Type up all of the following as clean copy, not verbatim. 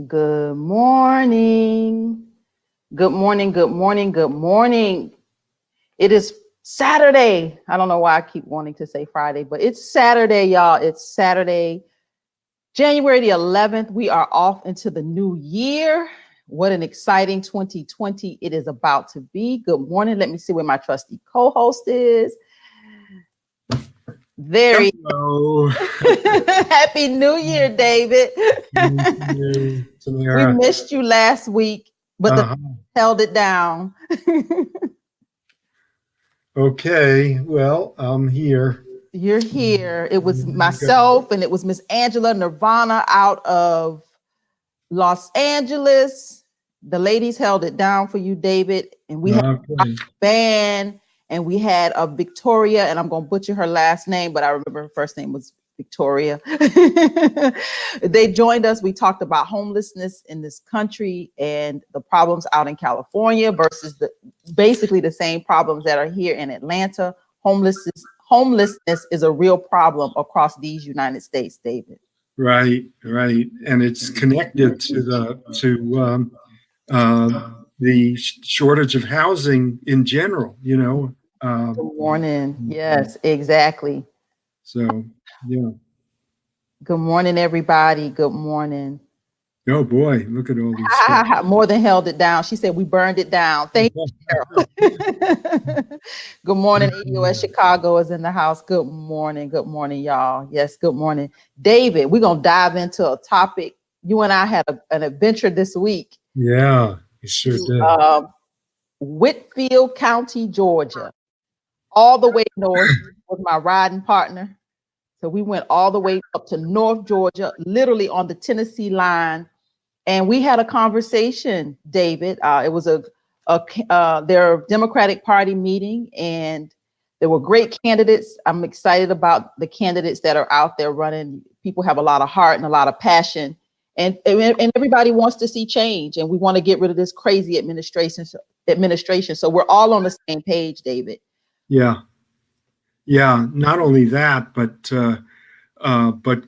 Good morning. Good morning. Good morning. Good morning. It is Saturday. I don't know why I keep wanting to say Friday, but it's Saturday, y'all. It's Saturday, January the 11th. We are off into the new year. What an exciting 2020 it is about to be. Good morning. Let me see where my trusty co-host is. There he is. Happy New Year, David. We missed you last week, but the held it down. Okay, well, I'm here. You're here. It was myself and it was Miss Angela Nirvana out of Los Angeles. The ladies held it down for you, David, and we had a band, and we had a Victoria, and I'm going to butcher her last name, but I remember her first name was Victoria. They joined us. We talked about homelessness in this country and the problems out in California versus basically the same problems that are here in Atlanta. Homelessness is a real problem across these United States, David. Right, and it's connected to the shortage of housing in general. Good morning. Yes, exactly. So, yeah. Good morning, everybody. Good morning. Oh boy, look at all these. More than held it down. She said we burned it down. Thank you, Cheryl. Good morning. ADOS Chicago is in the house. Good morning, y'all. Yes, good morning. David, we're going to dive into a topic. You and I had an adventure this week. Yeah, you sure did. Whitfield County, Georgia. All the way north with my riding partner. So we went all the way up to North Georgia, literally on the Tennessee line. And we had a conversation, David. It was their Democratic Party meeting, and there were great candidates. I'm excited about the candidates that are out there running. People have a lot of heart and a lot of passion, and everybody wants to see change, and we want to get rid of this crazy administration. So we're all on the same page, David. Yeah. Not only that, but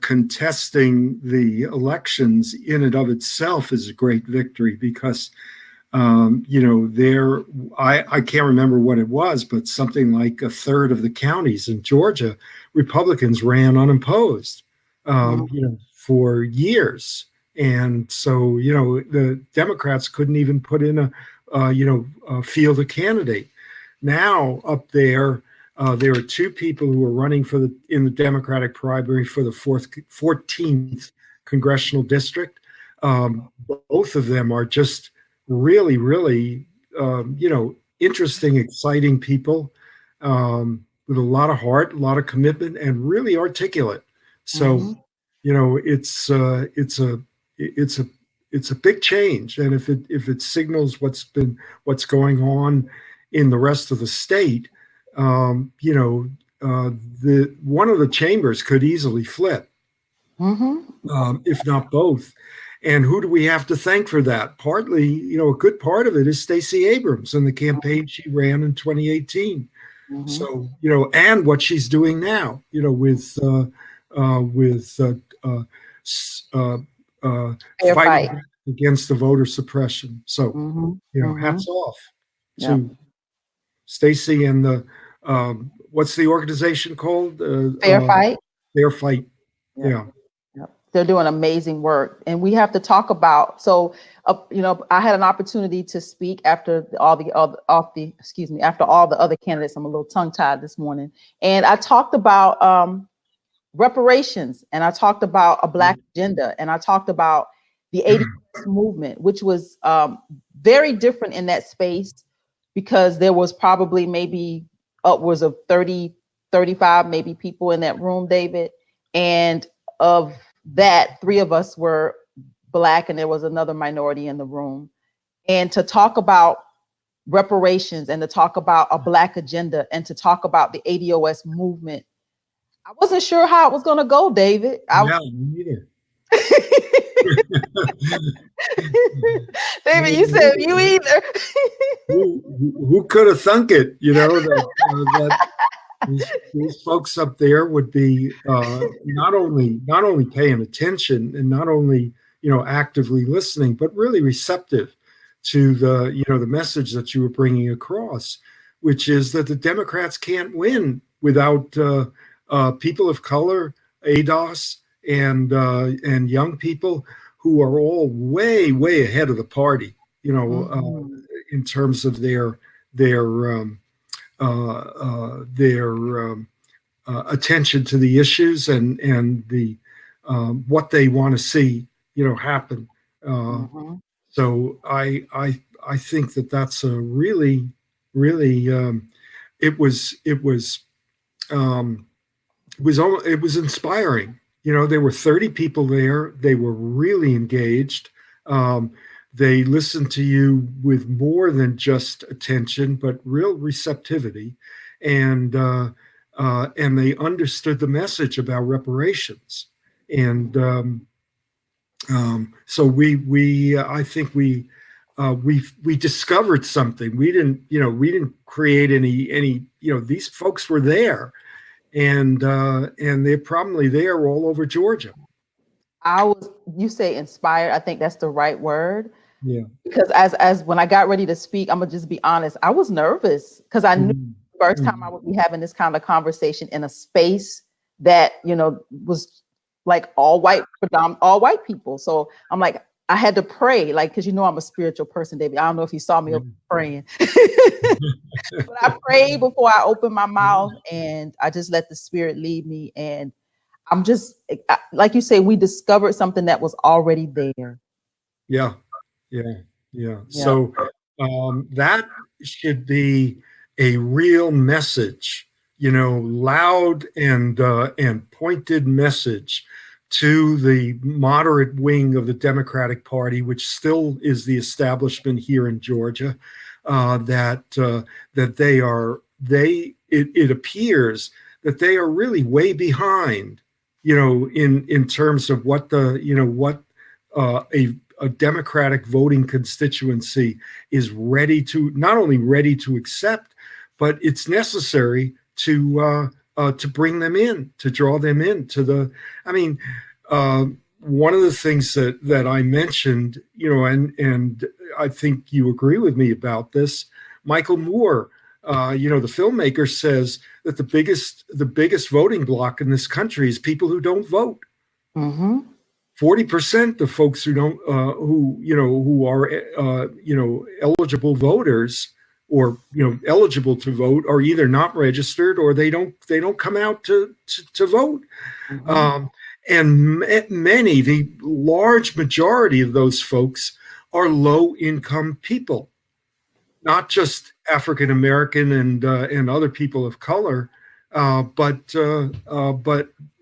contesting the elections in and of itself is a great victory because, I can't remember what it was, but something like a third of the counties in Georgia, Republicans ran unopposed, for years. And so, the Democrats couldn't even put in a field a candidate. Now up there, there are two people who are running in the Democratic primary for the 14th congressional district. Both of them are just really, really, interesting, exciting people with a lot of heart, a lot of commitment, and really articulate. So, it's a big change, and if it signals what's going on in the rest of the state. One of the chambers could easily flip, if not both. And who do we have to thank for that? Partly, a good part of it is Stacey Abrams and the campaign she ran in 2018. So, and what she's doing now, with fighting against the voter suppression. So, hats off to Stacey and the what's the organization called? Fair Fight. Fair Fight. Yeah. They're doing amazing work, and we have to talk about. So, I had an opportunity to speak after all the other candidates. I'm a little tongue-tied this morning, and I talked about reparations, and I talked about a Black agenda, and I talked about the 80s movement, which was very different in that space because there was probably maybe upwards of 30, 35 maybe people in that room, David, and of that, 3 of us were Black, and there was another minority in the room. And to talk about reparations and to talk about a Black agenda and to talk about the ADOS movement, I wasn't sure how it was going to go, David. Yeah, me neither. David, you said you either. Who could have thunk it? That these folks up there would be not only paying attention and not only actively listening, but really receptive to the message that you were bringing across, which is that the Democrats can't win without people of color, ADOS, and young people who are all way, way ahead of the party, Mhm. in terms of their attention to the issues and the what they want to see, happen. Uh, Mhm. so I think that that's a really, really it was um, it was inspiring. There were 30 people there. They were really engaged. Um, they listened to you with more than just attention, but real receptivity, and they understood the message about reparations. And so we I think we discovered something. We didn't create any. These folks were there, and they're probably there all over Georgia. You say inspired. I think that's the right word. Yeah. Because as when I got ready to speak, I'm gonna just be honest, I was nervous because I knew Mhm. the first time I Mhm. would be having this kind of conversation in a space that, was like all white people. So I'm like, I had to pray, like, because I'm a spiritual person, David. I don't know if you saw me Yeah. praying. But I prayed before I opened my mouth, and I just let the spirit lead me. And I'm just like you say, we discovered something that was already there. Yeah. Yeah. Yeah. Yeah. So that should be a real message, loud and pointed message to the moderate wing of the Democratic Party, which still is the establishment here in Georgia. That it appears that they are really way behind, in terms of what a Democratic voting constituency is not only ready to accept, but it's necessary to bring them in, to draw them into the. I mean, one of the things that I mentioned, and I think you agree with me about this. Michael Moore, the filmmaker, says that the biggest voting bloc in this country is people who don't vote. Mm-hmm. 40% of folks who are eligible voters, or eligible to vote, are either not registered, or they don't come out to vote. Mm-hmm. um, and the large majority of those folks are low income people, not just African American and other people of color, but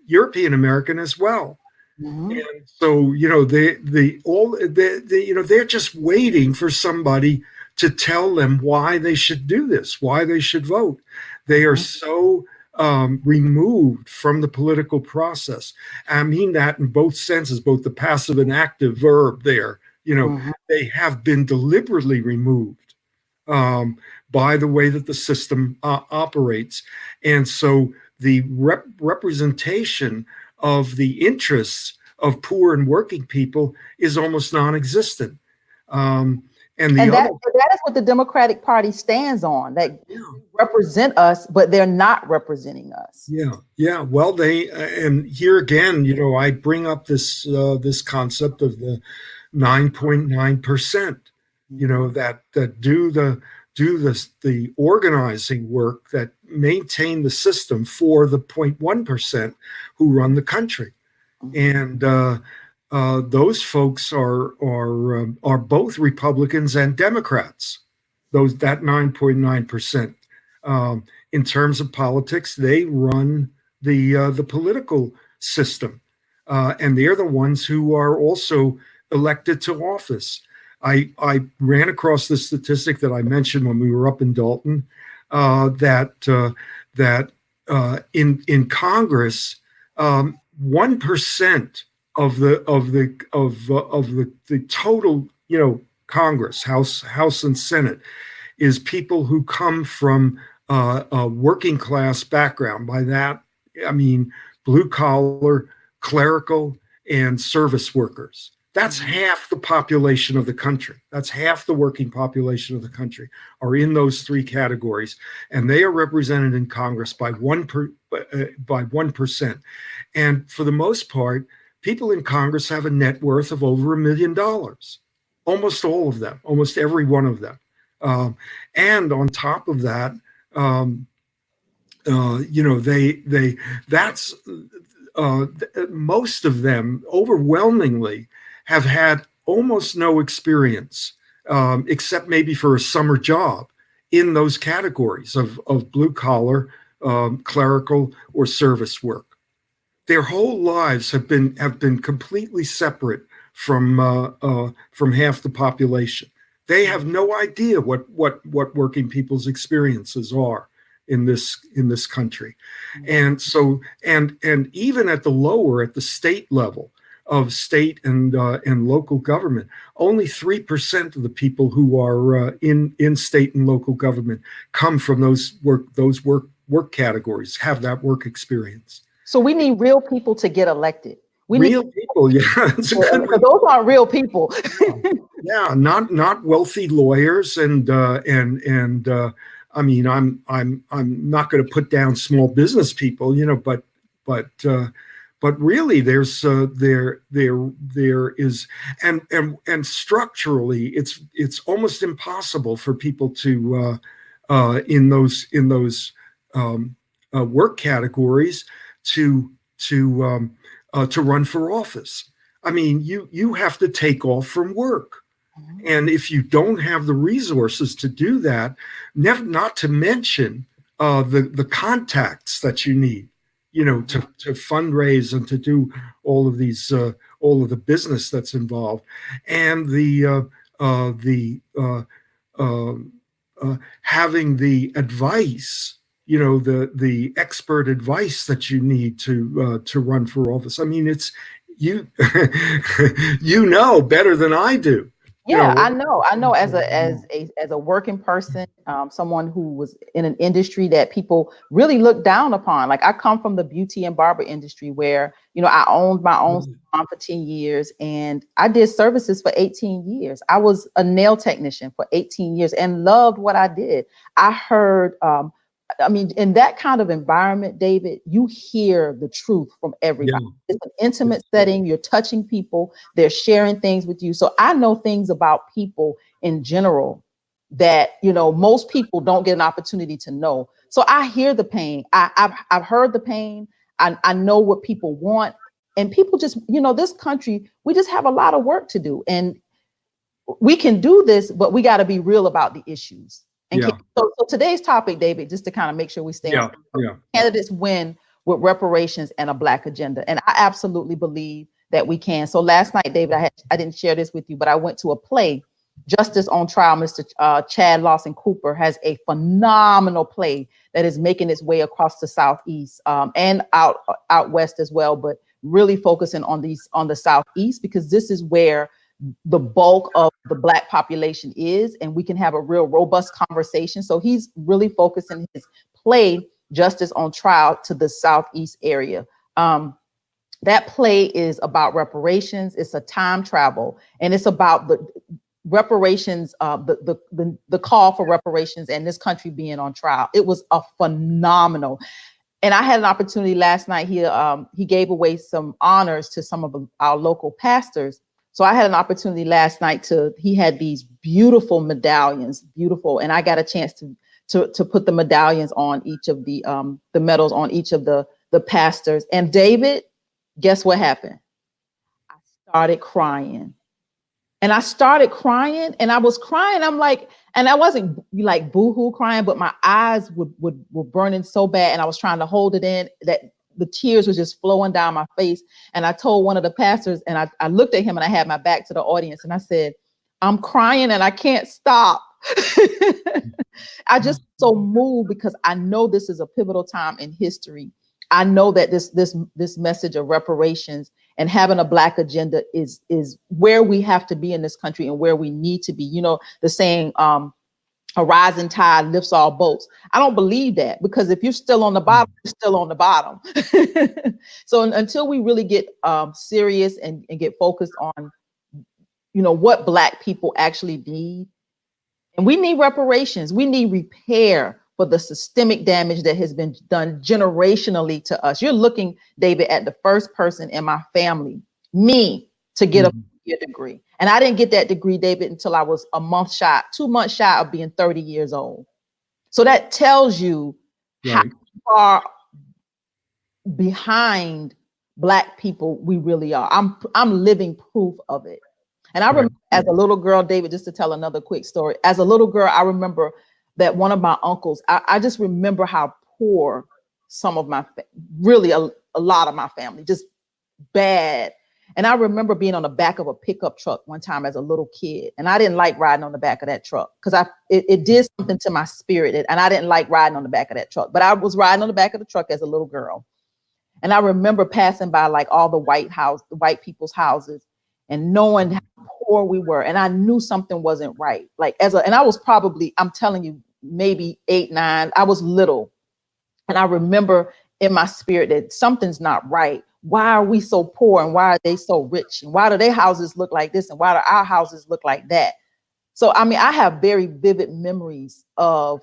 European American as well. Mm-hmm. And so, they're just waiting for somebody to tell them why they should do this, why they should vote. They are Mm-hmm. so removed from the political process. I mean that in both senses, both the passive and active verb there. Mm-hmm. They have been deliberately removed um, by the way that the system operates. And so the representation of the interests of poor and working people is almost non-existent. Um, and the And other, that is what the Democratic Party stands on. That yeah, represent us, but they're not representing us. yeah, yeah. Well, and here again, I bring up this concept of the 9.9%. Mm-hmm. That do the organizing work, that maintain the system for the 0.1% who run the country. Mm-hmm. And those folks are both Republicans and Democrats. That 9.9%. In terms of politics, they run the political system, and they're the ones who are also elected to office. I ran across the statistic that I mentioned when we were up in Dalton, that in Congress, 1% of the total, Congress, House and Senate, is people who come from a working class background. By that, I mean blue collar, clerical, and service workers. That's half the population of the country. That's half the working population of the country are in those three categories, and they are represented in Congress by 1%. And for the most part, people in Congress have a net worth of over $1 million. Almost all of them, almost every one of them. And on top of that, that's most of them overwhelmingly have had almost no experience, except maybe for a summer job in those categories of blue collar, clerical, or service work. Their whole lives have been completely separate from half the population. They have no idea what working people's experiences are in this country. And so and even at the state level of state and local government, only 3% of the people who are in state and local government come from those work categories, have that work experience. So we need real people to get elected. Real people, yeah. That's a good one. Those aren't real people. Yeah, not wealthy lawyers and I mean, I'm not going to put down small business people, but really there is and structurally it's almost impossible for people to in those work categories to run for office. I mean, you have to take off from work. And if you don't have the resources to do that, not to mention the contacts that you need, to fundraise and to do all of these, all of the business that's involved, and having the advice, the expert advice that you need to run for office. I mean, it's you better than I do. Yeah, I know as a working person, someone who was in an industry that people really look down upon. Like, I come from the beauty and barber industry where, I owned my own salon for 10 years and I did services for 18 years. I was a nail technician for 18 years and loved what I did. I heard, in that kind of environment, David, you hear the truth from everybody. Yeah. It's an intimate setting. You're touching people. They're sharing things with you. So I know things about people in general that, most people don't get an opportunity to know. So I hear the pain. I've heard the pain. I know what people want. And people just, this country, we just have a lot of work to do. And we can do this, but we got to be real about the issues. And so today's topic, David, just to kind of make sure we stay on, candidates win with reparations and a Black agenda. And I absolutely believe that we can. So last night, David, I didn't share this with you, but I went to a play, Justice on Trial. Mr. Chad Lawson Cooper has a phenomenal play that is making its way across the Southeast and out West as well, but really focusing on the Southeast, because this is where the bulk of the Black population is, and we can have a real robust conversation. So he's really focusing his play, Justice on Trial, to the Southeast area. That play is about reparations. It's a time travel, and it's about the reparations, the call for reparations and this country being on trial. It was a phenomenal. And I had an opportunity last night. He gave away some honors to some of our local pastors. So I had an opportunity last night he had these beautiful medallions, beautiful. And I got a chance to put the medallions on each of the medals on each of the pastors. And David, guess what happened? I started crying. And I started crying and I was crying. I'm like, and I wasn't like boohoo crying, but my eyes were burning so bad. And I was trying to hold it in, that the tears were just flowing down my face. And I told one of the pastors, and I looked at him and I had my back to the audience and I said, I'm crying and I can't stop. I just so moved because I know this is a pivotal time in history. I know that this message of reparations and having a Black agenda is where we have to be in this country and where we need to be. The saying, a rising tide lifts all boats. I don't believe that, because if you're still on the bottom, you're still on the bottom. So until we really get serious and get focused on what Black people actually need. And we need reparations. We need repair for the systemic damage that has been done generationally to us. You're looking, David, at the first person in my family, me, to get a degree. And I didn't get that degree, David, until I was 2 months shy of being 30 years old. So that tells you how far behind Black people we really are. I'm living proof of it. And I remember as a little girl, David, just to tell another quick story. As a little girl, I remember that one of my uncles, I just remember how poor some of my, really a lot of my family, just bad. And I remember being on the back of a pickup truck one time as a little kid. And I didn't like riding on the back of that truck because it did something to my spirit. And I didn't like riding on the back of that truck. But I was riding on the back of the truck as a little girl. And I remember passing by like all the white people's houses and knowing how poor we were. And I knew something wasn't right. And I was probably, I'm telling you, maybe 8, 9. I was little. And I remember in my spirit that something's not right. Why are we so poor and why are they so rich? And why do their houses look like this? And why do our houses look like that? So, I mean, I have very vivid memories of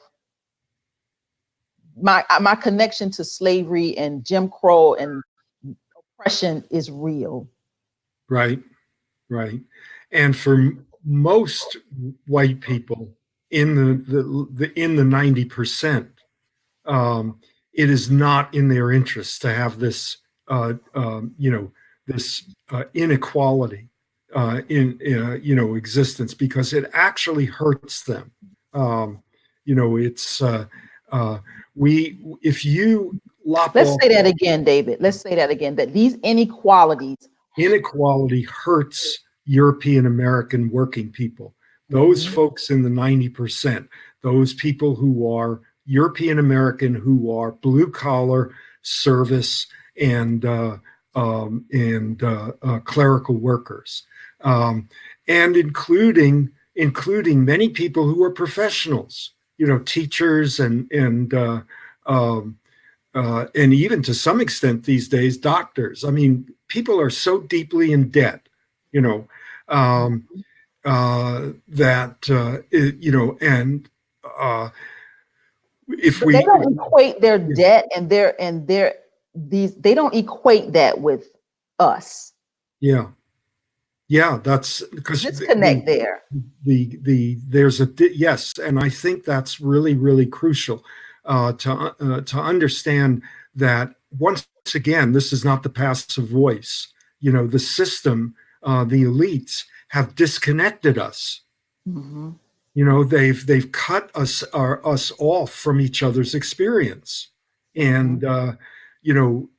my connection to slavery and Jim Crow and oppression is real. Right. And for most white people in the 90%, it is not in their interest to have this this inequality in existence, because it actually hurts them. It's if you lop Let's off, say that again, David. Let's say that again, that these inequality hurts European American working people. Those folks in the 90%, those people who are European American, who are blue collar service and clerical workers, and including many people who are professionals, teachers and even to some extent these days, doctors. I mean, people are so deeply in debt, if they don't equate their debt and they don't equate that with us. That's because disconnect there. There's yes, and I think that's really, really crucial to understand that once again, this is not the passive voice. The system, the elites have disconnected us. They've cut us off from each other's experience, and you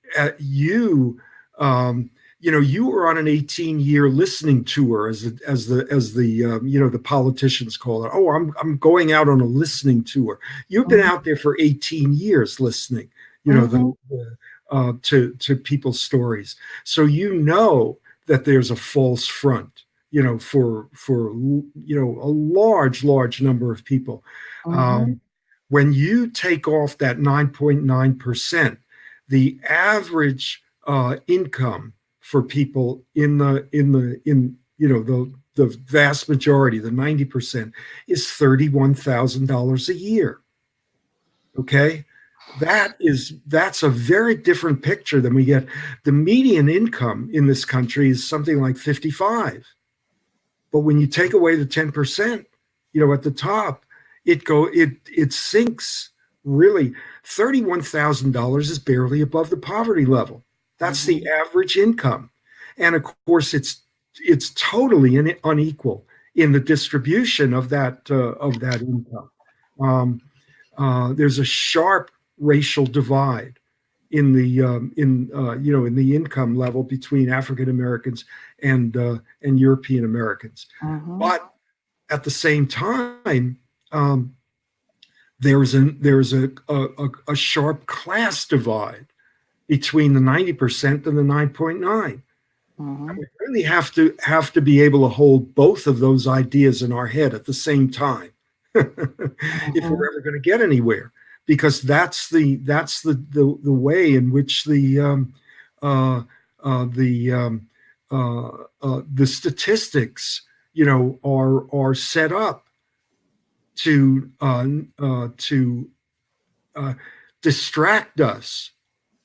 were on an 18-year listening tour, as the politicians call it. Oh, I'm going out on a listening tour. You've been out there for 18 years listening, to people's stories. So that there's a false front, for a large number of people. When you take off that 9.9%, the average income for people in the vast majority, the 90%, is $31,000 a year. Okay, that's a very different picture than we get. The median income in this country is something like 55, but when you take away the 10%, at the top, it sinks. Really, $31,000 is barely above the poverty level. That's the average income. And of course, it's totally unequal in the distribution of that income. There's a sharp racial divide in the income level between African Americans and European Americans. But at the same time, there's a sharp class divide between the 90% and the 9.9. We really have to be able to hold both of those ideas in our head at the same time if we're ever going to get anywhere, because that's the way in which the statistics are set up to uh, distract us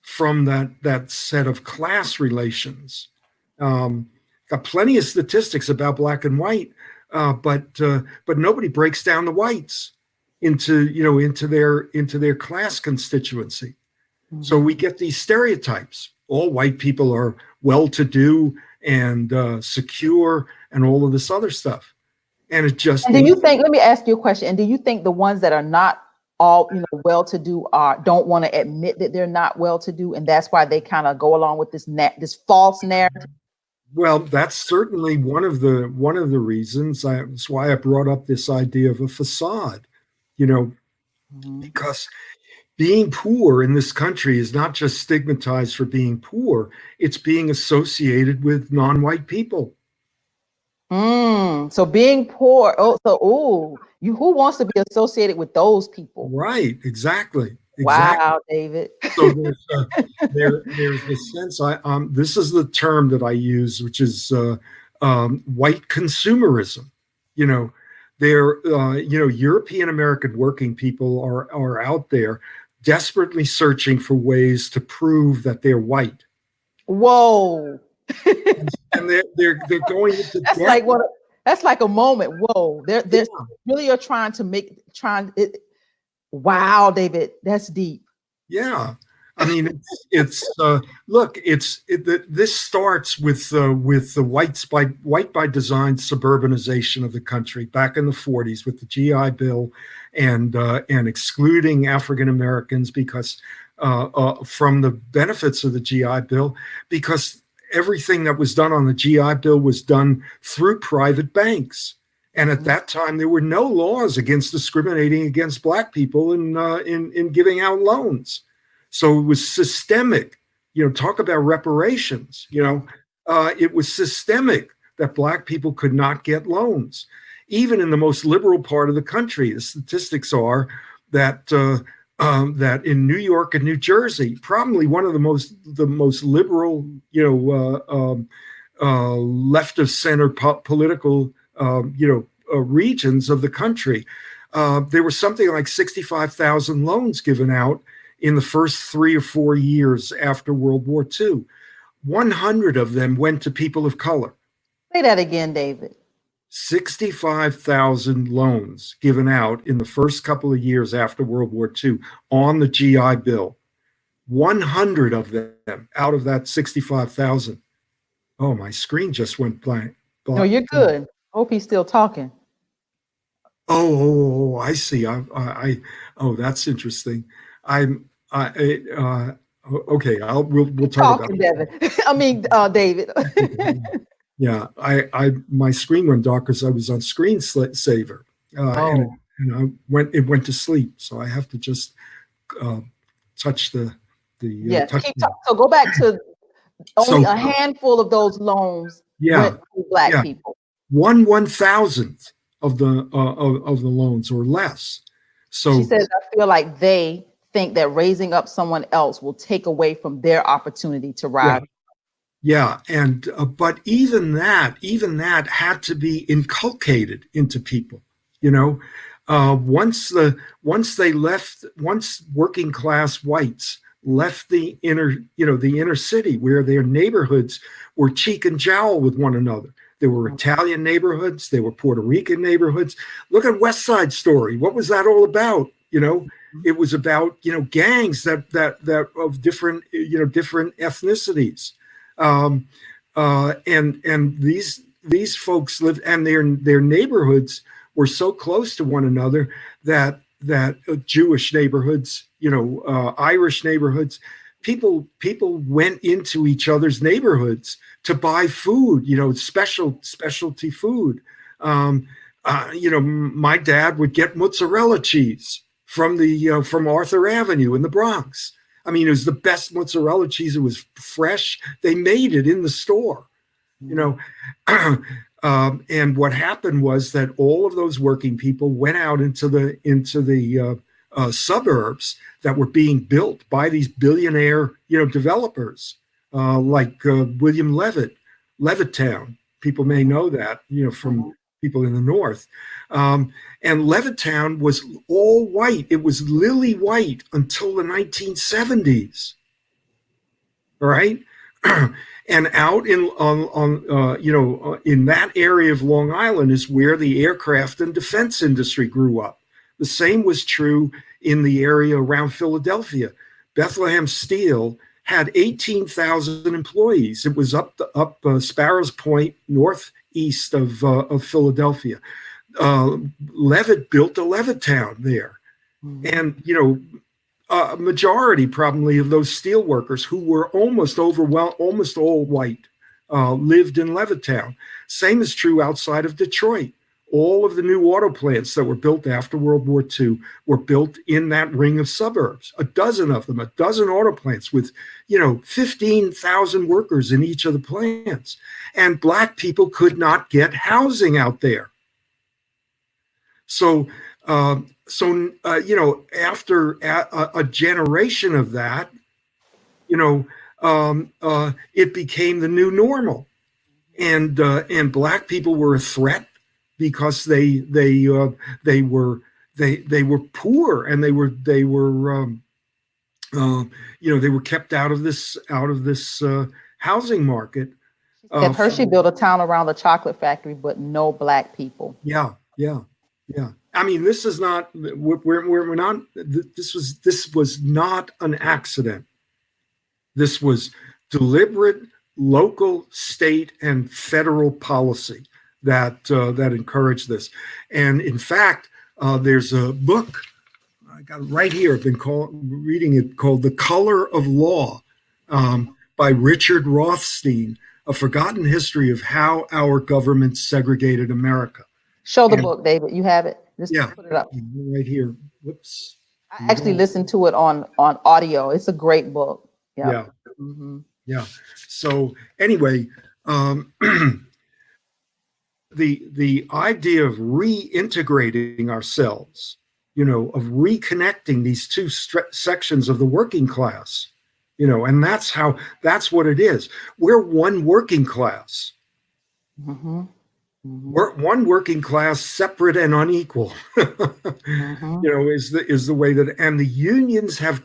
from that set of class relations. Got plenty of statistics about black and white, but nobody breaks down the whites into their class constituency. So we get these stereotypes. All white people are well-to-do and secure, and all of this other stuff. And it just. And do you think? Let me ask you a question. And do you think the ones that are not all well-to-do don't want to admit that they're not well-to-do, and that's why they kind of go along with this false narrative? Well, that's certainly one of the reasons. That's why I brought up this idea of a facade, because being poor in this country is not just stigmatized for being poor; it's being associated with non-white people. So being poor. Who wants to be associated with those people? Right. Exactly. Wow, David. So there's this sense. This is the term that I use, which is white consumerism. European American working people are out there desperately searching for ways to prove that they're white. Whoa. And they're going into that's like a moment. Whoa. They're really are trying to wow, David, that's deep. Yeah. I mean, this starts with the white by design suburbanization of the country back in the 40s with the GI Bill and excluding African Americans because from the benefits of the GI Bill, because everything that was done on the GI Bill was done through private banks. And at that time, there were no laws against discriminating against black people in giving out loans. So it was systemic. Talk about reparations. It was systemic that black people could not get loans, even in the most liberal part of the country. The statistics are that that in New York and New Jersey, probably one of the most liberal, left of center political, regions of the country. There were something like 65,000 loans given out in the first 3 or 4 years after World War II. 100 of them went to people of color. Say that again, David. 65,000 loans given out in the first couple of years after World War II on the GI Bill. 100 of them out of that 65,000. Oh, my screen just went blank. No, you're good. Hope he's still talking. Oh, I see. That's interesting. Okay. We'll talk about it. I mean, David. Yeah, my screen went dark because I was on screensaver, and it went to sleep. So I have to just touch the. So go back to only a handful of those loans. Went to black people. 1/1000th of the loans or less. So she says, I feel like they think that raising up someone else will take away from their opportunity to rise. Yeah, and but even that had to be inculcated into people. Once working class whites left the inner city where their neighborhoods were cheek and jowl with one another. There were Italian neighborhoods, there were Puerto Rican neighborhoods. Look at West Side Story. What was that all about? It was about gangs that of different different ethnicities. And these folks lived, and their neighborhoods were so close to one another that Jewish neighborhoods, Irish neighborhoods, people went into each other's neighborhoods to buy food, specialty food. My dad would get mozzarella cheese from Arthur Avenue in the Bronx. I mean, it was the best mozzarella cheese. It was fresh. They made it in the store, and what happened was that all of those working people went out into the suburbs that were being built by these billionaire, developers like William Levittown, People may know that, from people in the north. And Levittown was all white. It was lily white until the 1970s. All right. And out in that area of Long Island is where the aircraft and defense industry grew up. The same was true in the area around Philadelphia. Bethlehem Steel had 18,000 employees. It was up Sparrows Point, northeast of Philadelphia. Levitt built a Levittown there, and a majority probably of those steel workers who were almost all white lived in Levittown. Same is true outside of Detroit. All of the new auto plants that were built after World War II were built in that ring of suburbs. A dozen auto plants with, 15,000 workers in each of the plants. And Black people could not get housing out there. So, after a generation of that, it became the new normal, and Black people were a threat because they were poor, and they were kept out of this housing market. Hershey built a town around the chocolate factory, but no Black people. Yeah. I mean, this is not. We're not. This was not an accident. This was deliberate local, state, and federal policy that encouraged this. And in fact, there's a book I got it right here. I've been reading it, called "The Color of Law" by Richard Rothstein, a forgotten history of how our government segregated America. Show the book, David. You have it. Just put it up right here. Whoops. I actually listened to it on audio. It's a great book. Yeah. So anyway, the idea of reintegrating ourselves, of reconnecting these two sections of the working class, and that's what it is. We're one working class. We're one working class, separate and unequal. Is the way that, and the unions have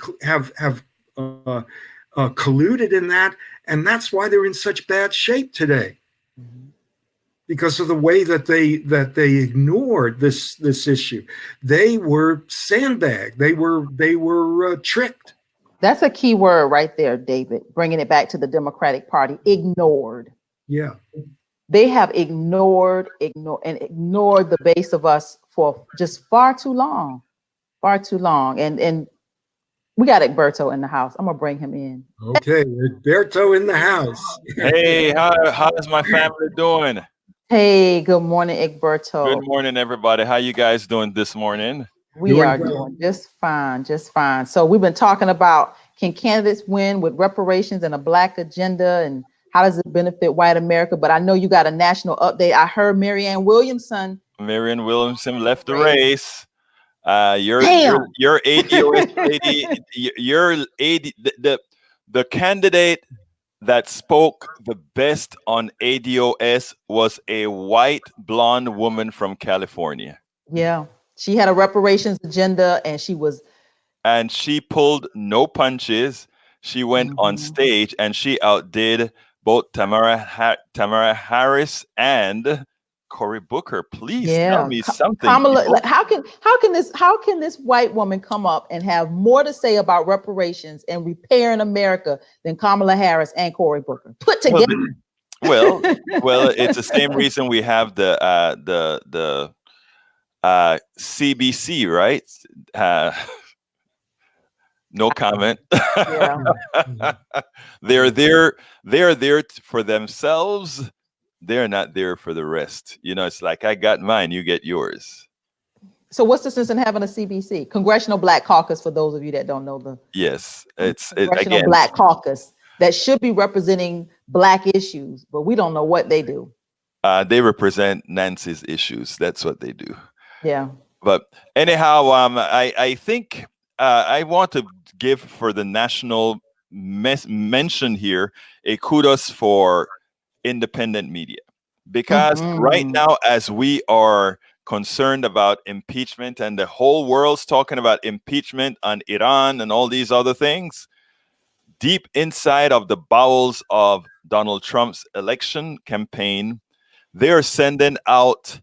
colluded in that, and that's why they're in such bad shape today, because of the way that they ignored this issue. They were sandbagged. They were tricked. That's a key word right there, David. Bringing it back to the Democratic Party, ignored. Yeah. They have ignored the base of us for just far too long. And we got Egberto in the house. I'm gonna bring him in. Okay, Egberto in the house. Hey, how is my family doing? Hey, good morning, Egberto. Good morning, everybody. How you guys doing this morning? We are doing just fine. So we've been talking about, can candidates win with reparations and a Black agenda, and how does it benefit white America? But I know you got a national update. I heard Marianne Williamson left the race. Your ADOS lady, the candidate that spoke the best on ADOS was a white blonde woman from California. Yeah, she had a reparations agenda, and she pulled no punches. She went on stage and she outdid both Tamara Harris and Cory Booker. Please tell me something. Kamala, how can this white woman come up and have more to say about reparations and repairing America than Kamala Harris and Cory Booker put together? Well, it's the same reason we have the CBC, right? No comment. They're there for themselves. They're not there for the rest. It's like, I got mine, you get yours. So what's the sense in having a CBC, Congressional Black Caucus, for those of you that don't know Yes, it's Congressional Black Caucus that should be representing Black issues, but we don't know what they do. They represent Nancy's issues. That's what they do. Yeah. But anyhow, I think I want to give, for the national mention here, a kudos for independent media. Because right now, as we are concerned about impeachment and the whole world's talking about impeachment on Iran and all these other things, deep inside of the bowels of Donald Trump's election campaign, they're sending out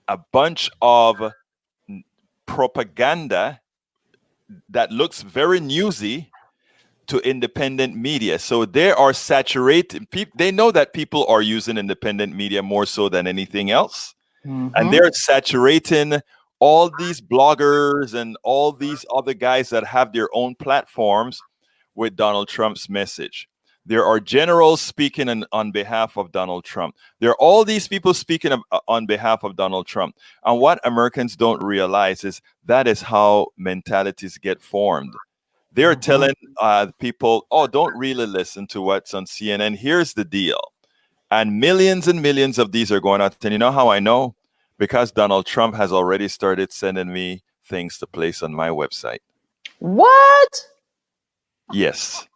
a bunch of propaganda that looks very newsy to independent media. So they are saturated. They know that people are using independent media more so than anything else. And they're saturating all these bloggers and all these other guys that have their own platforms with Donald Trump's message. There are generals speaking on behalf of Donald Trump. There are all these people speaking on behalf of Donald Trump. And what Americans don't realize is that is how mentalities get formed. They're telling people, oh, don't really listen to what's on CNN. Here's the deal. And millions of these are going out. And you know how I know? Because Donald Trump has already started sending me things to place on my website. What? Yes.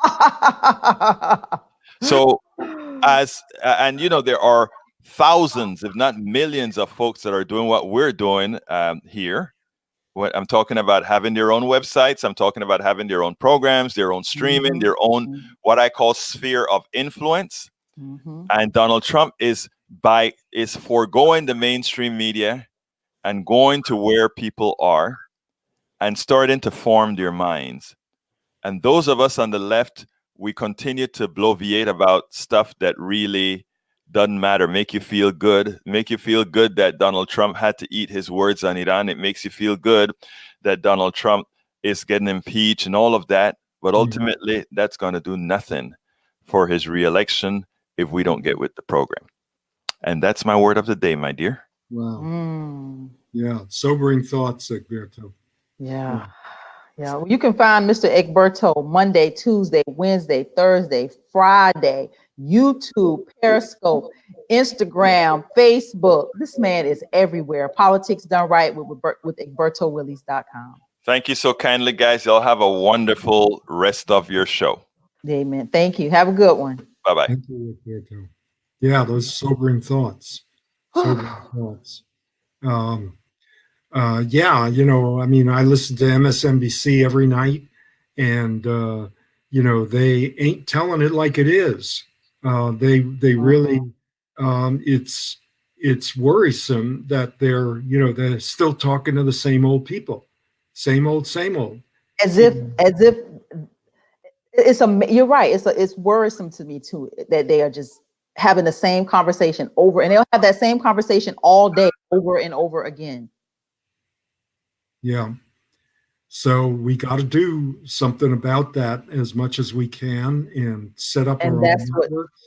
So there are thousands, if not millions of folks that are doing what we're doing here. What I'm talking about, having their own websites. I'm talking about having their own programs, their own streaming, their own what I call sphere of influence. And Donald Trump is foregoing the mainstream media and going to where people are and starting to form their minds. And those of us on the left, we continue to bloviate about stuff that really doesn't matter. Make you feel good that Donald Trump had to eat his words on Iran. It makes you feel good that Donald Trump is getting impeached and all of that. But ultimately, that's going to do nothing for his reelection if we don't get with the program. And that's my word of the day, my dear. Wow. Yeah. Sobering thoughts, Egberto. Yeah. Yeah. Well, you can find Mr. Egberto Monday, Tuesday, Wednesday, Thursday, Friday, YouTube, Periscope, Instagram, Facebook. This man is everywhere. Politics Done Right with EgbertoWillies.com. Thank you so kindly, guys. Y'all have a wonderful rest of your show. Amen. Thank you. Have a good one. Bye-bye. Thank you, Egberto. Yeah, those sobering thoughts. Yeah, I listen to MSNBC every night, and they ain't telling it like it is. They really, it's worrisome that they're still talking to the same old people, same old. As if you're right. It's worrisome to me too that they are just having the same conversation over, and they'll have that same conversation all day over and over again. Yeah. So we got to do something about that as much as we can and set up our own networks.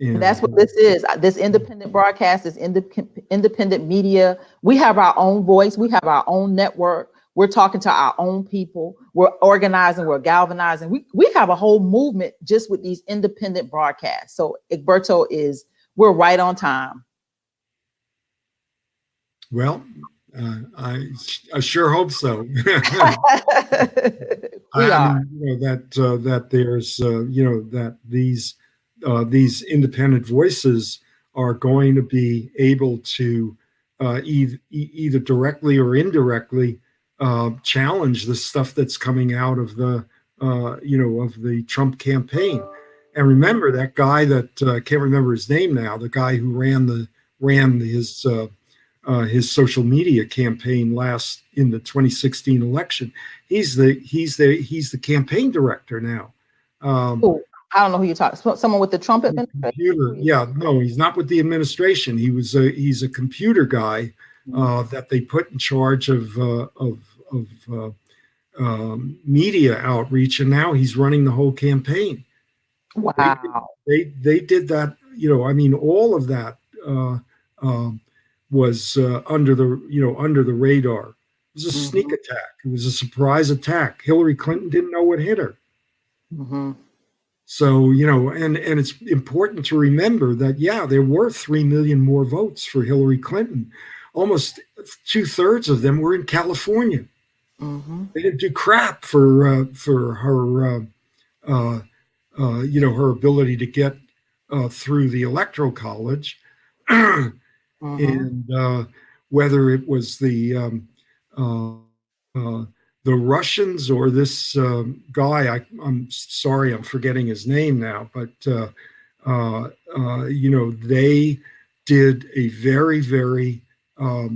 And that's what this is. This independent broadcast, this independent media. We have our own voice. We have our own network. We're talking to our own people. We're organizing. We're galvanizing. We have a whole movement just with these independent broadcasts. So Egberto we're right on time. Well, I sure hope so. We are. That there's that these independent voices are going to be able to either directly or indirectly challenge the stuff that's coming out of the of the Trump campaign. And remember that guy that I can't remember his name now, the guy who ran his social media campaign in the 2016 election. He's the campaign director now. I don't know who you're talking. Someone with the Trump administration? Yeah, no, he's not with the administration. He's a computer guy that they put in charge of media outreach, and now he's running the whole campaign. Wow. They did that. All of that was under the radar. It was a sneak attack. It was a surprise attack. Hillary Clinton didn't know what hit her. So, and it's important to remember that, there were 3 million more votes for Hillary Clinton. Almost 2/3 of them were in California. They didn't do crap for her, her ability to get through the Electoral College. And whether it was uh, uh, the Russians or this guy, I'm sorry, I'm forgetting his name now, but they did a very, very uh,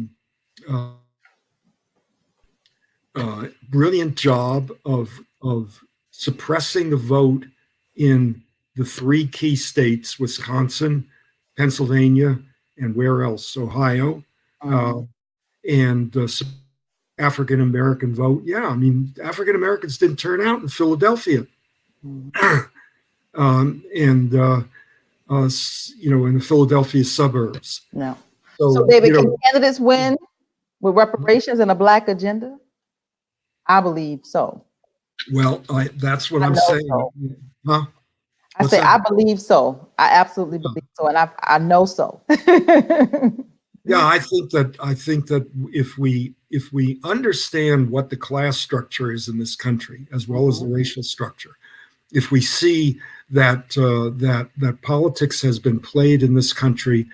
brilliant job of suppressing the vote in the three key states: Wisconsin, Pennsylvania, and where else? Ohio. And African American vote. Yeah, I mean, African Americans didn't turn out in Philadelphia, and in the Philadelphia suburbs. No. So David, can candidates win with reparations and a Black agenda? I believe so. Well, that's what I'm saying. So. Huh? I say I believe so. I absolutely believe so, and I know so. Yeah, I think that if we understand what the class structure is in this country, as well as the racial structure, if we see that that politics has been played in this country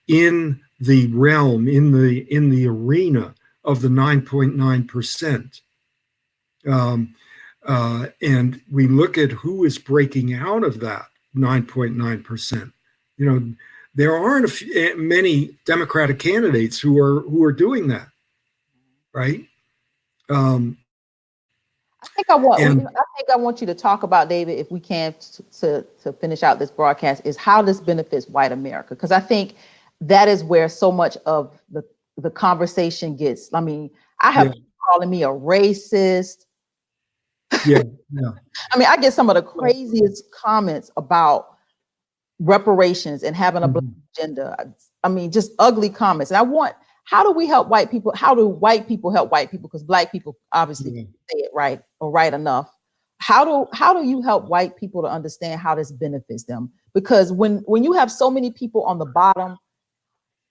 in the realm, in the arena of the 9.9%, and we look at who is breaking out of that 9.9%, there aren't many Democratic candidates who are doing that, right? I think I want you to talk about, David, if we can, to finish out this broadcast, is how this benefits white America, because I think that is where so much of the conversation gets. I mean, I have people calling me a racist. Yeah. I mean, I get some of the craziest comments about reparations and having a Black agenda. I mean, just ugly comments. And how do we help white people? How do white people help white people? Because Black people obviously say it right or right enough. How do you help white people to understand how this benefits them? Because when you have so many people on the bottom,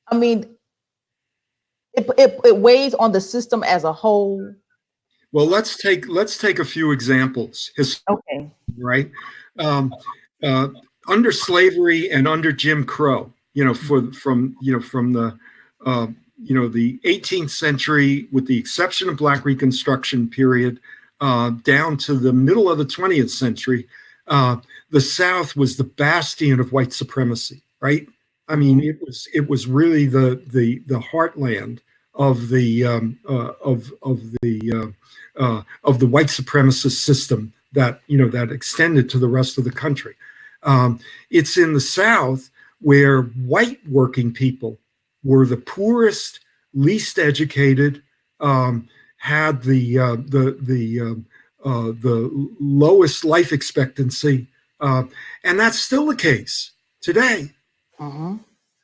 I mean, it weighs on the system as a whole. Well, let's take a few examples. Okay. Right. Under slavery and under Jim Crow, from the the 18th century, with the exception of Black Reconstruction period, down to the middle of the 20th century, the South was the bastion of white supremacy. Right. I mean, it was really the heartland of the white supremacist system that that extended to the rest of the country. It's in the South where white working people were the poorest, least educated, had the lowest life expectancy, and that's still the case today.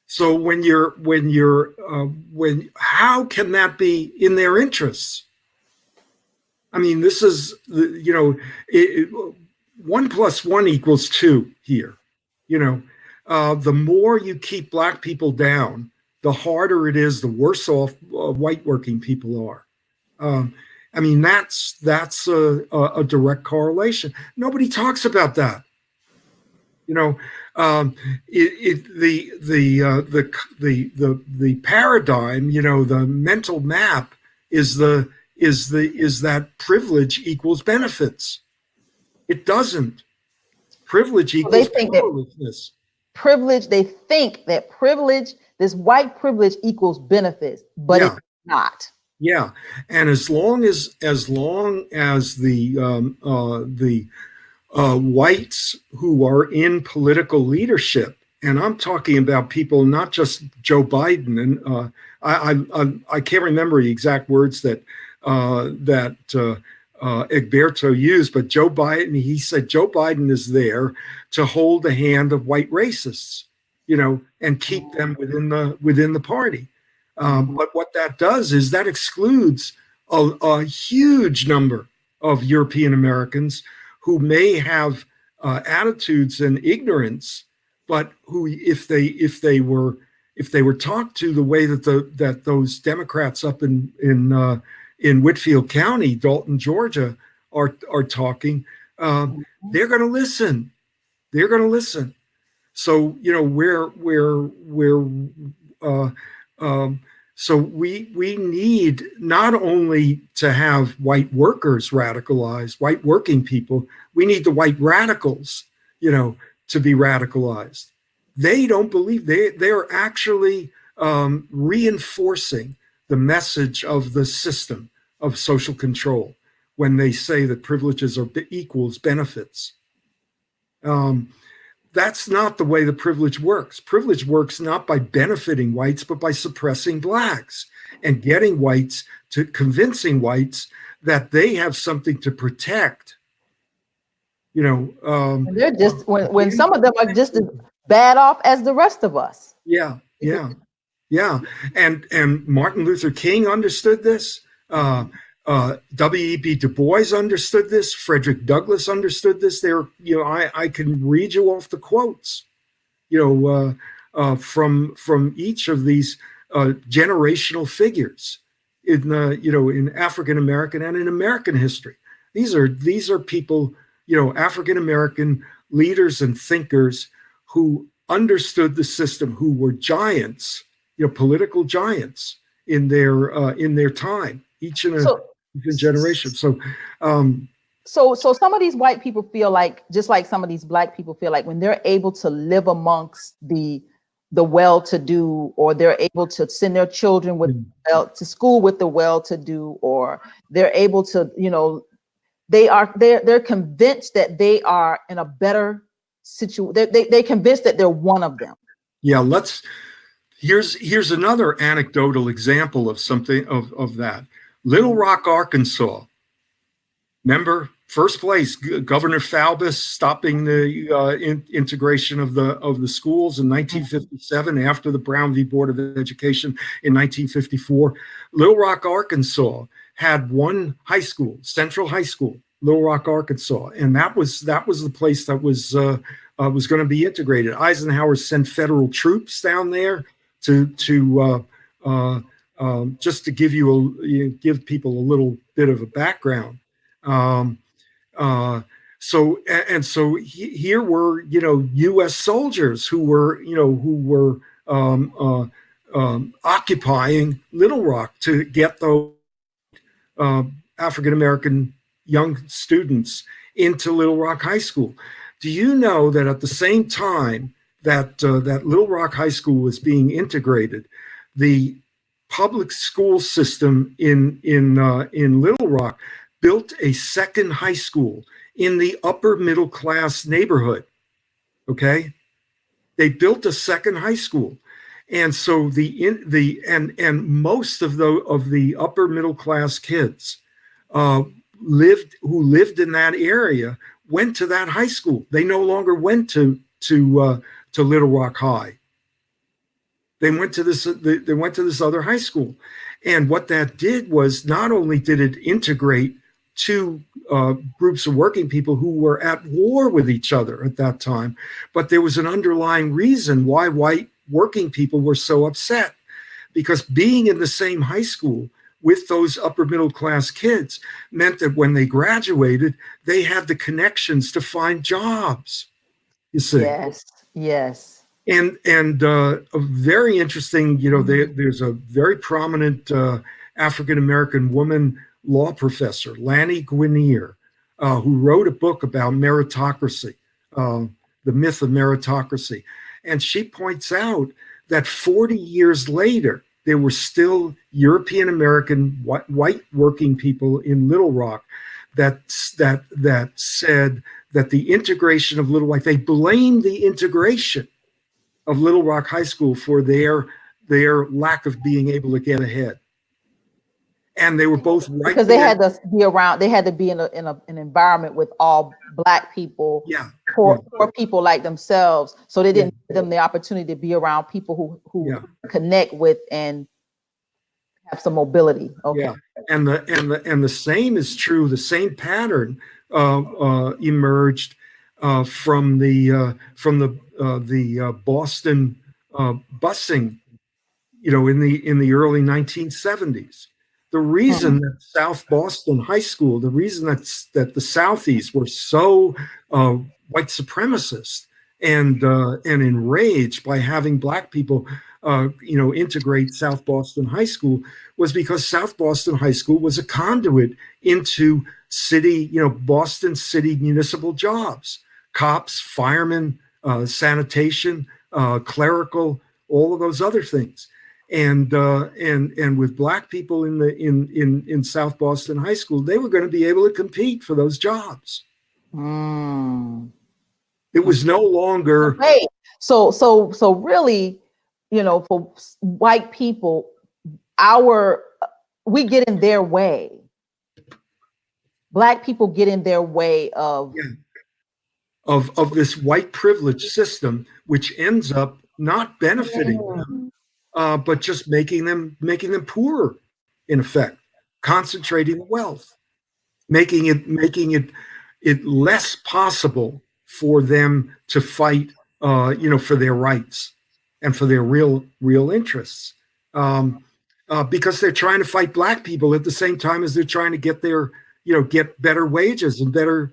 So how can that be in their interests? I mean, this is 1 + 1 = 2 here. The more you keep Black people down, the harder it is, the worse off white working people are. I mean, that's a direct correlation. Nobody talks about that. The paradigm, the mental map is that privilege equals benefits. It doesn't. Privilege equals powerlessness. They think that privilege, this white privilege, equals benefits, but it's not. Yeah, and as long as the whites who are in political leadership, and I'm talking about people, not just Joe Biden, and I can't remember the exact words that Egberto used, but Joe Biden, he said Joe Biden is there to hold the hand of white racists, and keep them within the party. But what that does is that excludes a huge number of European Americans who may have attitudes and ignorance, but who, if they were talked to the way that those Democrats up in Whitfield County, Dalton, Georgia, are talking, they're going to listen. They're going to listen. So uh, so we need not only to have white workers radicalized, white working people, we need the white radicals, to be radicalized. They don't believe, they are actually reinforcing the message of the system of social control when they say that privileges are equals benefits. That's not the way the privilege works. Privilege works not by benefiting whites, but by suppressing blacks and getting whites to convincing whites that they have something to protect. And they're just when some of them are just as bad off as the rest of us. Yeah. And Martin Luther King understood this. W.E.B. Du Bois understood this. Frederick Douglass understood this. I can read you off the quotes, from each of these generational figures in African American and in American history. These are people, African American leaders and thinkers who understood the system, who were giants, political giants in their time, each in a generation. So some of these white people feel like, just like some of these black people feel like, when they're able to live amongst the well-to-do, or they're able to send their children to school with the well-to-do, or they're able to, they're convinced that they are in a better situation. They're convinced that they're one of them. Yeah, here's another anecdotal example of something of that. Little Rock, Arkansas. Remember, first place, Governor Faubus stopping the integration of the schools in 1957 after the Brown v. Board of Education in 1954. Little Rock, Arkansas had one high school, Central High School, Little Rock, Arkansas, and that was the place that was going to be integrated. Eisenhower sent federal troops down there to just to give people a little bit of a background. So here were U.S. soldiers who were occupying Little Rock to get those African American young students into Little Rock High School. Do you know that at the same time that Little Rock High School was being integrated, the public school system in Little Rock built a second high school in the upper middle class neighborhood? Okay, they built a second high school, and so and most of the upper middle class kids who lived in that area went to that high school. They no longer went to Little Rock High. They went to this other high school, and what that did was, not only did it integrate two groups of working people who were at war with each other at that time, but there was an underlying reason why white working people were so upset, because being in the same high school with those upper middle class kids meant that when they graduated, they had the connections to find jobs. You see? Yes. And a very interesting, there's a very prominent African American woman law professor, Lanny Guinier, who wrote a book about meritocracy, the myth of meritocracy. And she points out that 40 years later, there were still European American white working people in Little Rock that said that the integration of Little Rock, they blamed the integration of Little Rock High School for their lack of being able to get ahead. And they were both right, because they had to be around. They had to be in an environment with all Black people, poor people like themselves. So they didn't give them the opportunity to be around people who connect with and have some mobility. Okay. Yeah, and the same is true. The same pattern emerged from the Boston busing, in the early 1970s. The reason that South Boston High School, the reason that the Southies were so white supremacist and enraged by having black people, integrate South Boston High School, was because South Boston High School was a conduit into city, Boston city municipal jobs, cops, firemen, sanitation, clerical, all of those other things. And with black people in South Boston High School, they were going to be able to compete for those jobs. Mm. It was no longer. Wait, so really, for white people, we get in their way. Black people get in their way of this white privilege system, which ends up not benefiting them, but just making them poorer, in effect, concentrating the wealth, making it less possible for them to fight, for their rights and for their real interests, because they're trying to fight black people at the same time as they're trying to get get better wages and better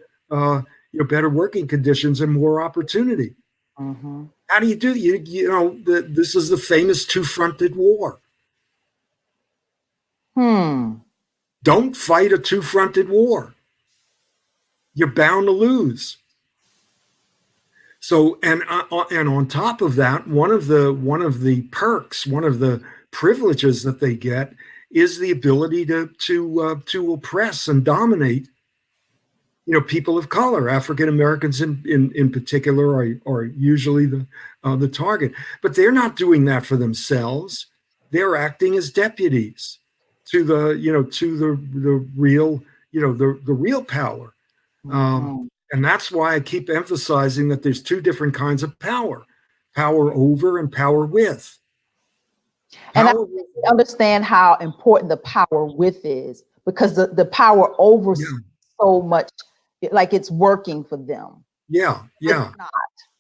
better working conditions and more opportunity. Mm-hmm. How do you do? This is the famous two-fronted war. Don't fight a two-fronted war. You're bound to lose. So, and on top of that, one of the perks, one of the privileges that they get is the ability to oppress and dominate, people of color. African Americans in particular are usually the target, but they're not doing that for themselves. They're acting as deputies to the real power. And that's why I keep emphasizing that there's two different kinds of power over and power with. And I understand how important the power with is, because the power over so much, like it's working for them. Yeah.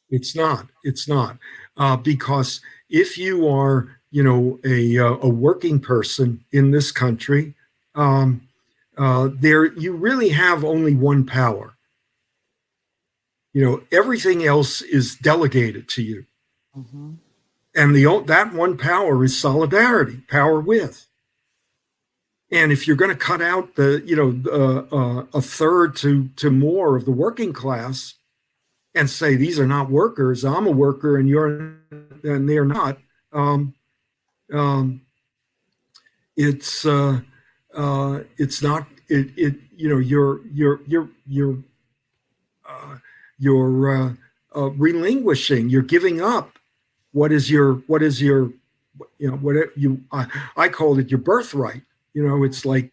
It's not. Because if you are, a working person in this country, you really have only one power. Everything else is delegated to you. Mm-hmm. And that one power is solidarity, power with. And if you're going to cut out a third to more of the working class and say these are not workers, I'm a worker and they're not, it's not you're relinquishing, you're giving up what is your I called it your birthright. It's like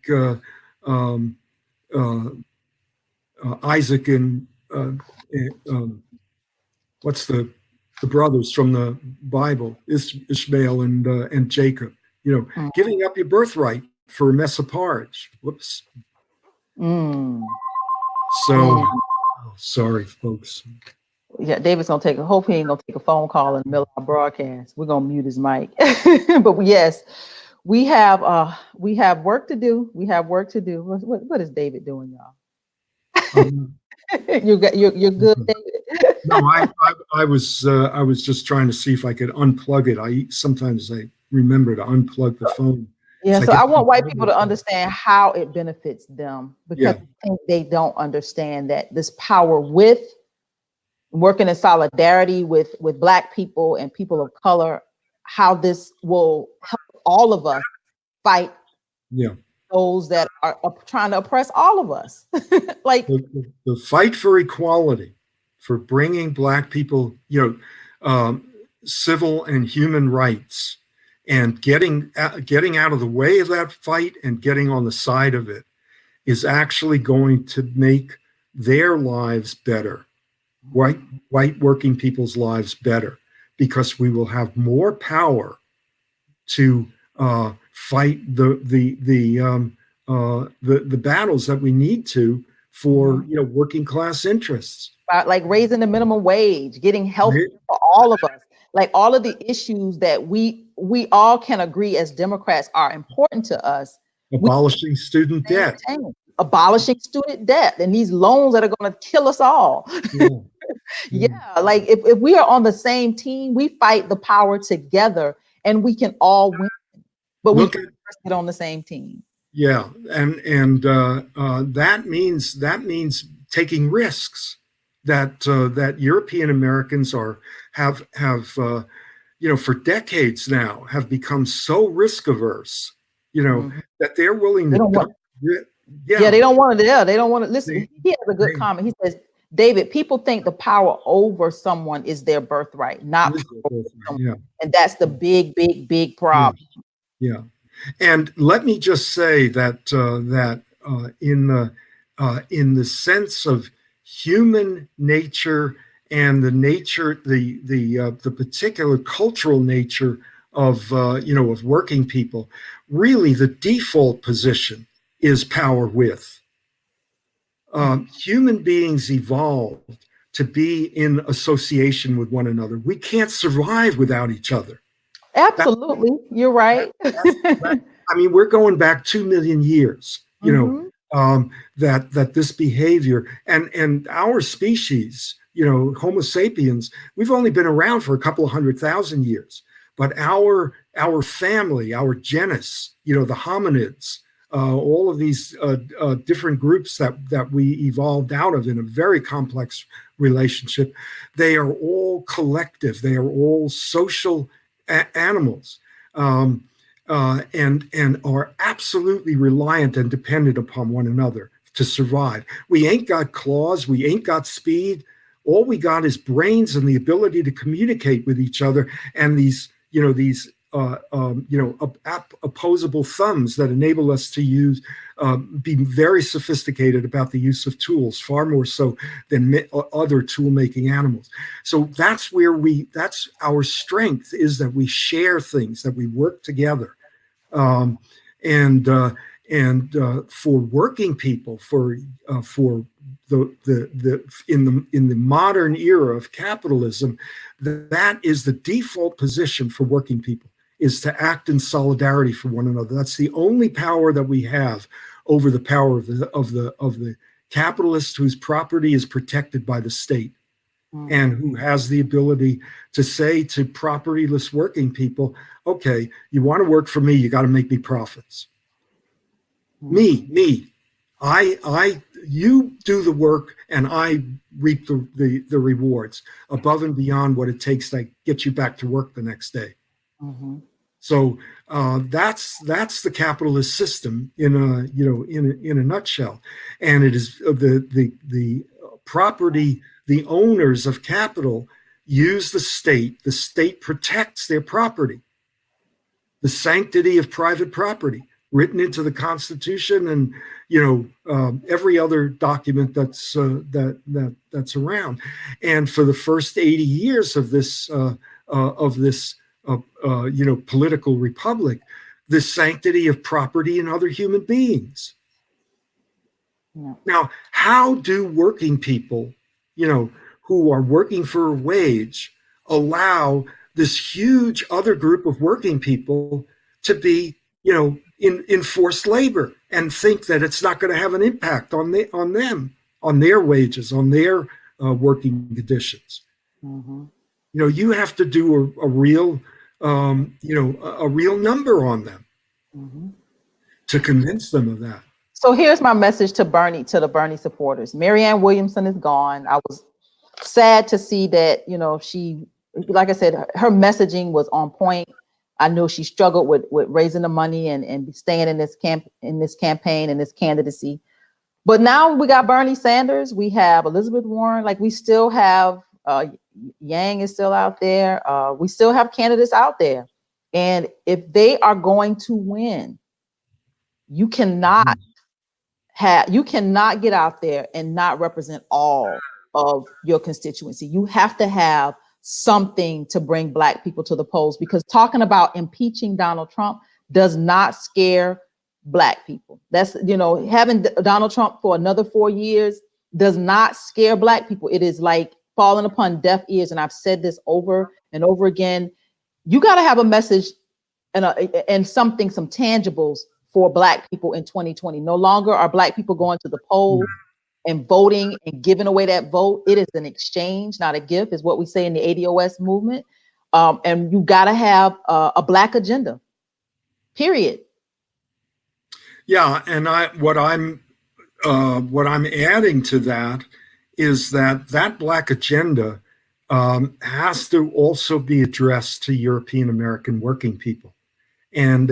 Isaac and what's the brothers from the Bible, Ishmael and Jacob, giving up your birthright for a mess of porridge. Whoops. So sorry, folks. Yeah, David's gonna hopefully he ain't gonna take a phone call in the middle of our broadcast. We're gonna mute his mic. But yes, we have work to do. We have work to do. What is David doing, y'all? You're good, David. No, I was just trying to see if I could unplug it. Sometimes I remember to unplug the phone. Yeah, so I want white people to understand how it benefits them, because I think they don't understand that this power with working in solidarity with Black people and people of color, how this will help all of us fight those that are trying to oppress all of us. Like the fight for equality, for bringing Black people, civil and human rights, and getting out of the way of that fight and getting on the side of it is actually going to make their lives better. White working people's lives better, because we will have more power to fight the battles that we need to for working class interests. Like raising the minimum wage, getting health for all of us, like all of the issues that we all can agree as Democrats are important to us. Abolishing student debt. abolishing student debt and these loans that are going to kill us all. Yeah. Yeah, like if we are on the same team, we fight the power together and we can all win. But we Look at first get on the same team. Yeah, and that means taking risks that European Americans have for decades now have become so risk averse, that they're willing They to don't want, yeah, they don't want to. Yeah, they don't want to listen. they, He has a good they, comment. He says, David, people think the power over someone is their birthright, not power over someone. yeah, And that's the big problem. yeah. And let me just say that in the sense of human nature and the particular cultural nature of of working people, really the default position is power with. Human beings evolved to be in association with one another. We can't survive without each other. Absolutely, you're right. I mean, we're going back 2 million years, that this behavior and our species, Homo sapiens, we've only been around for a couple of 100,000 years, but our family, our genus, the hominids, all of these different groups that we evolved out of in a very complex relationship, they are all collective. They are all social animals, and are absolutely reliant and dependent upon one another to survive. We ain't got claws. We ain't got speed. All we got is brains and the ability to communicate with each other, and these opposable thumbs that enable us to be very sophisticated about the use of tools, far more so than other tool-making animals. So that's our strength, is that we share things, that we work together. And for working people, for in the modern era of capitalism, that is the default position for working people, is to act in solidarity for one another. That's the only power that we have over the power of the capitalist, whose property is protected by the state, and who has the ability to say to propertyless working people, okay, you want to work for me, you got to make me profits. Me, you do the work and I reap the rewards above and beyond what it takes to get you back to work the next day. So that's the capitalist system in a nutshell, and it is the property. The owners of capital use the state. The state protects their property. The sanctity of private property, written into the Constitution and every other document that's around. And for the first 80 years of this political republic, the sanctity of property in other human beings. Yeah. Now, how do working people, who are working for a wage, allow this huge other group of working people to be, in forced labor, and think that it's not going to have an impact on them, on their wages, on their working conditions? You have to do a real number on them to convince them of that. So here's my message to the Bernie supporters. Marianne Williamson is gone. I was sad to see that, she, like I said, her messaging was on point. I know she struggled with raising the money and staying in this campaign and this candidacy. But now we got Bernie Sanders. We have Elizabeth Warren. Like, we still have Yang is still out there. We still have candidates out there. And if they are going to win, you cannot get out there and not represent all of your constituency. You have to have something to bring Black people to the polls, because talking about impeaching Donald Trump does not scare Black people. That's, having Donald Trump for another 4 years does not scare Black people. It is like falling upon deaf ears. And I've said this over and over again. You got to have a message and some tangibles for Black people in 2020. No longer are Black people going to the polls and voting and giving away that vote. It is an exchange, not a gift, is what we say in the ADOS movement. And you got to have a Black agenda, period. Yeah, and what I'm adding to that is that Black agenda has to also be addressed to European American working people, and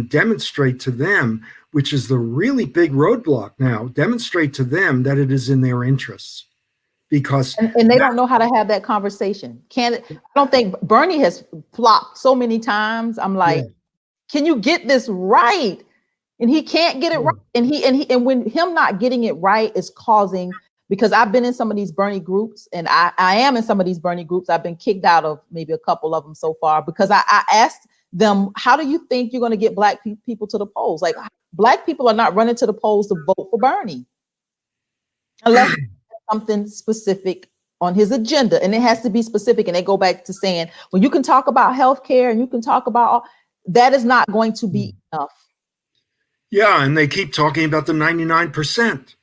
demonstrate to them, which is the really big roadblock now, demonstrate to them that it is in their interests, because and they don't know how to have that conversation. I don't think Bernie has flopped so many times. I'm like, can you get this right? And he can't get it right. And when him not getting it right is causing, because I've been in some of these Bernie groups, and I am in some of these Bernie groups. I've been kicked out of maybe a couple of them so far, because I asked them, how do you think you're going to get Black people to the polls? Like, Black people are not running to the polls to vote for Bernie unless something specific on his agenda, and it has to be specific. And they go back to saying, well, you can talk about healthcare and you can talk about that is not going to be enough. Yeah, and they keep talking about the 99%.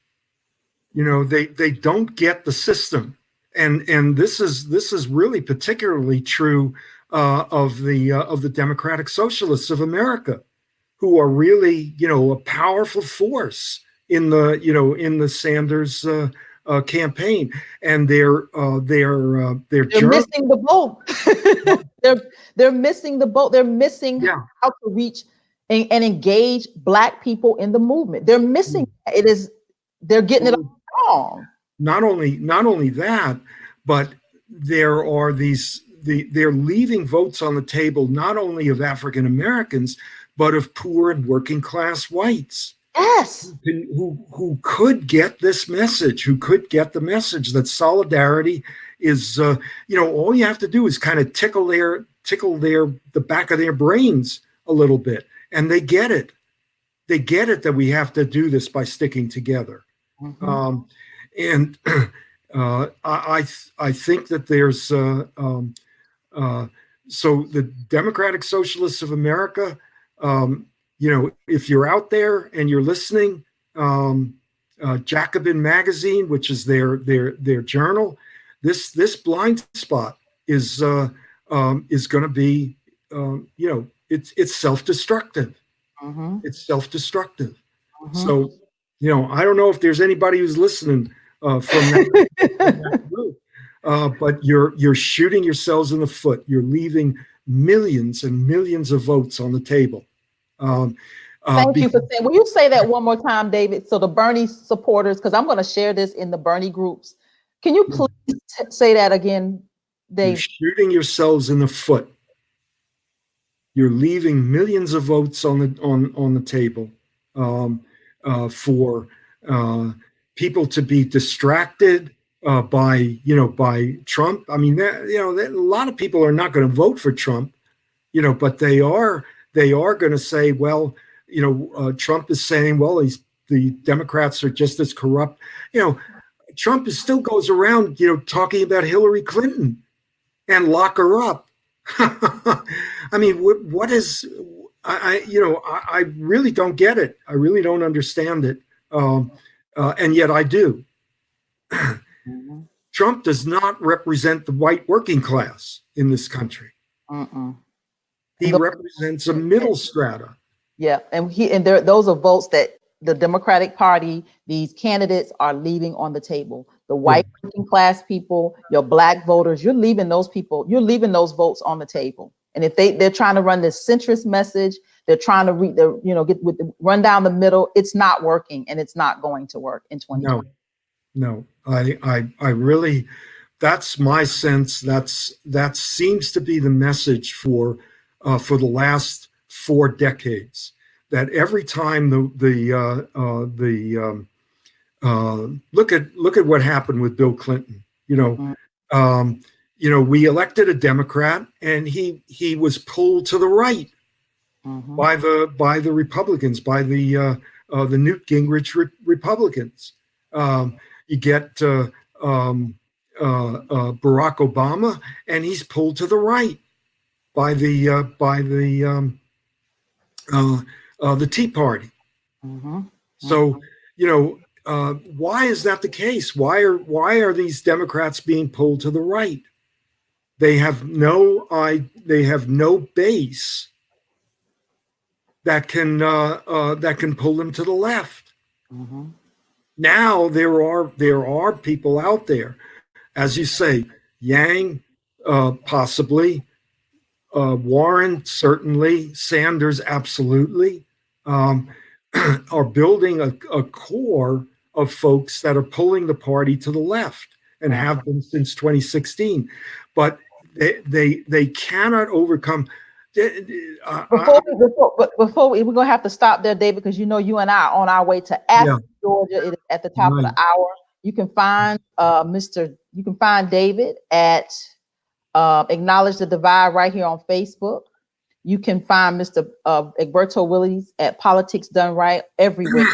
You know, they don't get the system, and this is really particularly true of the Democratic Socialists of America, who are really, you know, a powerful force in the Sanders campaign, and they're missing the boat. they're missing the boat. They're missing how to reach and engage Black people in the movement. They're missing they're getting it wrong. Not only that, but there are they're leaving votes on the table, not only of African Americans, but of poor and working class whites. Yes. Who could get this message, who could get the message that solidarity is, all you have to do is kind of tickle the back of their brains a little bit, and they get it. They get it that we have to do this by sticking together. Mm-hmm. I think that there's so the Democratic Socialists of America, if you're out there and you're listening, Jacobin Magazine, which is their journal, this blind spot is going to be, it's self-destructive. Mm-hmm. It's self-destructive. Mm-hmm. So, I don't know if there's anybody who's listening from that group, but you're shooting yourselves in the foot. You're leaving millions and millions of votes on the table. Thank you for saying. Will you say that one more time, David? So the Bernie supporters, because I'm going to share this in the Bernie groups. Can you please say that again, David? You're shooting yourselves in the foot. You're leaving millions of votes on the table for people to be distracted by Trump. I mean, a lot of people are not going to vote for Trump, but they are going to say, well, Trump is saying, well, the Democrats are just as corrupt. Trump still goes around, talking about Hillary Clinton and lock her up. I mean, what is, I really don't get it. I really don't understand it. And yet I do. Mm-hmm. Trump does not represent the white working class in this country. He represents a middle strata. Yeah, and those are votes that the Democratic Party, these candidates are leaving on the table. The white working class people, your Black voters, you're leaving those votes on the table. And if they're trying to run this centrist message, they're trying to run down the middle. It's not working, and it's not going to work in 2020. No, I really, that's my sense. That seems to be the message for the last 4 decades. That every time look at what happened with Bill Clinton. We elected a Democrat, and he was pulled to the right by the Republicans, by the Newt Gingrich Republicans. You get Barack Obama, and he's pulled to the right by the the Tea Party. Mm-hmm. So, why is that the case? Why are these Democrats being pulled to the right? They have no base that can pull them to the left. Mm-hmm. Now there are people out there, as you say, Yang, possibly, Warren certainly, Sanders absolutely, are building a core of folks that are pulling the party to the left and have been since 2016, but they cannot overcome. Before we're gonna have to stop there, David, because you and I are on our way to Athens, Georgia. It is at the top of the hour. You can find David at Acknowledge the Divide right here on Facebook. You can find Mr. Egberto Willies at Politics Done Right everywhere.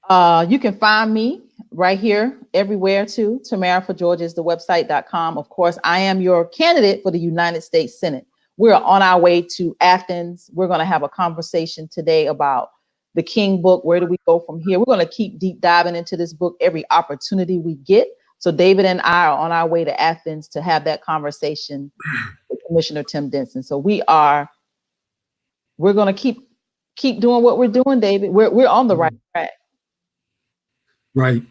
You can find me right here everywhere too. Tamara For Georgia is the website.com. Of course, I am your candidate for the United States Senate. We're on our way to Athens. We're going to have a conversation today about the King book. Where do we go from here? We're going to keep deep diving into this book every opportunity we get. So David and I are on our way to Athens to have that conversation with Commissioner Tim Denson. So we're going to keep doing what we're doing, David. We're on the right track. Right.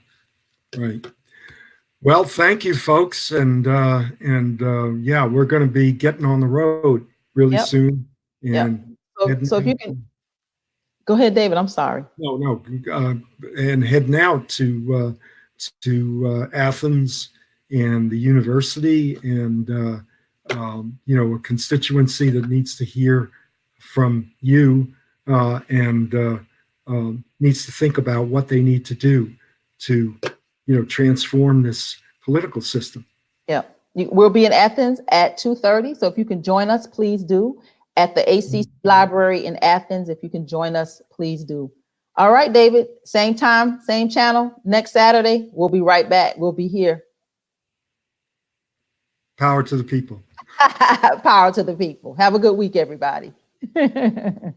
Well, thank you, folks, and yeah, we're going to be getting on the road really soon. And so if you can go ahead, David. I'm sorry. No, and heading out to Athens and the university, and a constituency that needs to hear from you, and needs to think about what they need to do to transform this political system. Yeah, we'll be in Athens at 2:30. So if you can join us, please do. At the ACC Library in Athens, if you can join us, please do. All right, David, same time, same channel. Next Saturday, we'll be right back. We'll be here. Power to the people. Power to the people. Have a good week, everybody.